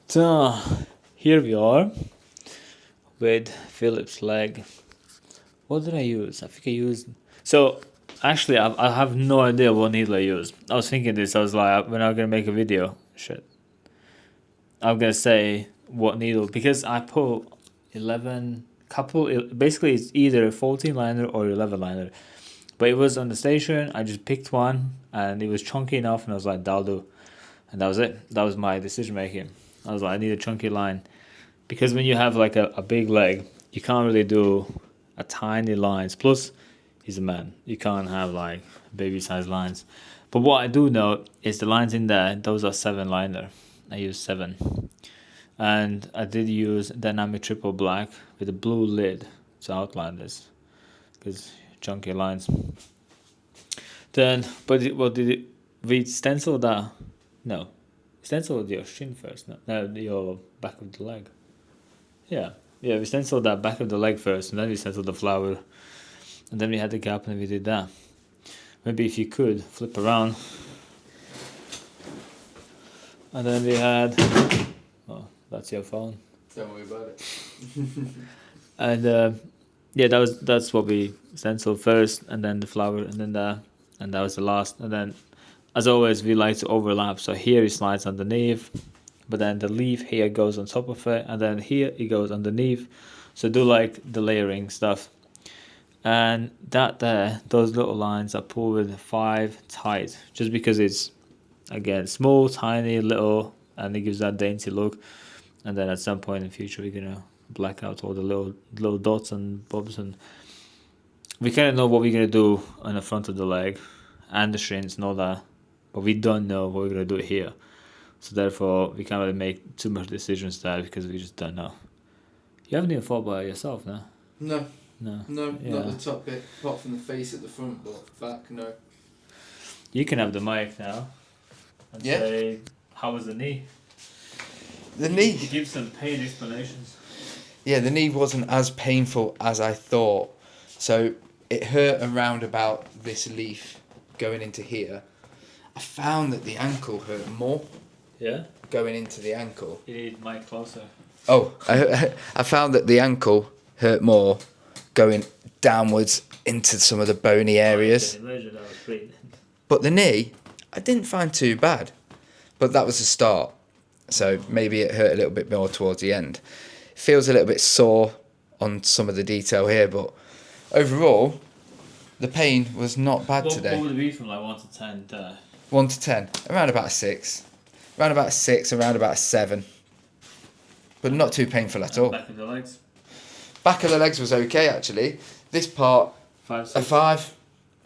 So here we are with Philip's leg. What did I use? I think I used. So actually, I have no idea what needle I used. I was thinking this. I was like, when I'm gonna make a video, shit, I'm gonna say what needle because I put 11 couple. Basically, it's either a 14 liner or 11 liner. But it was on the station. I just picked one, and it was chunky enough, and I was like, that'll do. And that was it. That was my decision making. I was like, I need a chunky line. Because when you have like a big leg, you can't really do a tiny lines. Plus, he's a man. You can't have like baby size lines. But what I do know is the lines in there, those are 7 liner. I use 7. And I did use dynamic triple black with a blue lid to outline this. Because chunky lines. Then, but what did it, we stencil that? No. Stencil your shin first, no, your back of the leg. Yeah, we stenciled that back of the leg first, and then we stenciled the flower, and then we had the gap, and we did that. Maybe if you could flip around, and then we had. Oh, that's your phone. Don't worry about it. And yeah, that's what we stenciled first, and then the flower, and then that, and that was the last, and then. As always, we like to overlap. So here it slides underneath, but then the leaf here goes on top of it, and then here it goes underneath. So do like the layering stuff. And that there, those little lines are pulled with 5 tight, just because it's, again, small, tiny, little, and it gives that dainty look. And then at some point in the future, we're going to black out all the little dots and bobs. And we kind of know what we're going to do on the front of the leg and the shins and all that. But we don't know what we're going to do here. So therefore, we can't really make too much decisions there because we just don't know. You haven't even thought about it yourself, no? No, Yeah. not the top bit, apart from the face at the front, but back, no. You can have the mic now and say, how was the knee? The knee? Give some pain explanations. Yeah, the knee wasn't as painful as I thought. So it hurt around about this leaf going into here. I found that the ankle hurt more. Yeah? Going into the ankle. You need mic closer. Oh, I found that the ankle hurt more going downwards into some of the bony areas. But the knee, I didn't find too bad. But that was the start. So maybe it hurt a little bit more towards the end. It feels a little bit sore on some of the detail here, but overall, the pain was not bad today. What would it be from like 1 to 10 there? 1 to 10, around about a 6. Around about a 6, around about a 7. But not too painful at all. Back of the legs? Back of the legs was okay, actually. This part, 5, 6? a 5.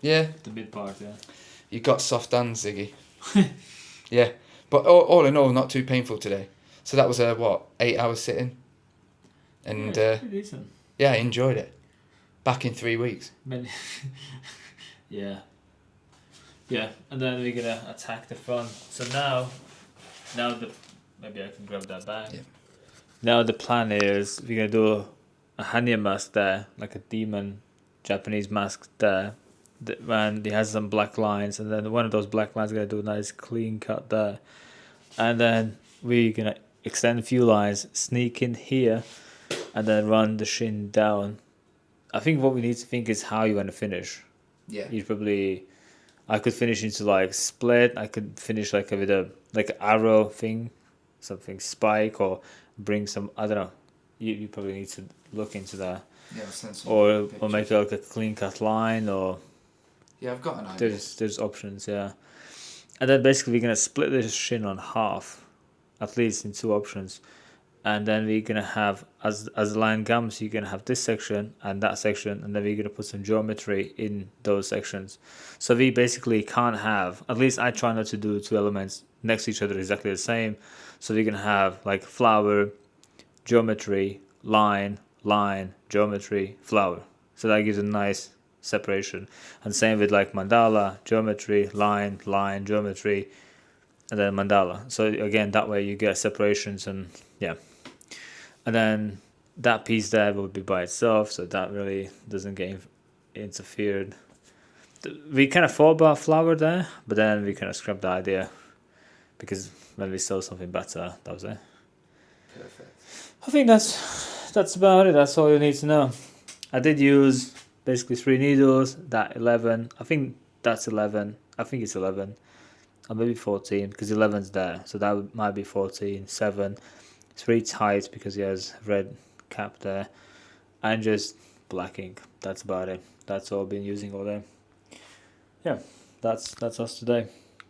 Yeah. The mid part, yeah. You got soft hands, Ziggy. Yeah. But all in all, not too painful today. So that was a, 8 hours sitting? And pretty decent. yeah, I enjoyed it. Back in 3 weeks. Yeah. Yeah, and then we're gonna attack the front. So now maybe I can grab that back. Yeah. Now the plan is we're gonna do a Hanya mask there, like a demon Japanese mask there. And it has some black lines, and then one of those black lines is gonna do a nice clean cut there. And then we're gonna extend a few lines, sneak in here, and then run the shin down. I think what we need to think is how you want to finish. Yeah. You probably, I could finish into like split. I could finish like with a like arrow thing, something spike, or bring some, I don't know. You probably need to look into that. Yeah, sense. Or make it like a clean cut line, or yeah, I've got an idea. there's options, yeah. And then basically we're gonna split this shin on half, at least in 2 options. And then we're gonna have, as the line comes, you're gonna have this section and that section, and then we're gonna put some geometry in those sections. So we basically can't have, at least I try not to do 2 elements next to each other exactly the same. So we're gonna have like flower, geometry, line, geometry, flower. So that gives a nice separation. And same with like mandala, geometry, line, geometry, and then mandala. So again, that way you get separations, and yeah. And then that piece there would be by itself, so that really doesn't get interfered. We kind of thought about flower there, but then we kind of scrapped the idea because when we saw something better, that was it. Perfect. I think that's about it. That's all you need to know. I did use basically 3 needles. That 11. I think that's 11. I think it's 11. Or maybe 14 because 11's there. So that might be 14. 7. It's very tight because he has red cap there. And just black ink. That's about it. That's all I've been using all day. Yeah, that's us today.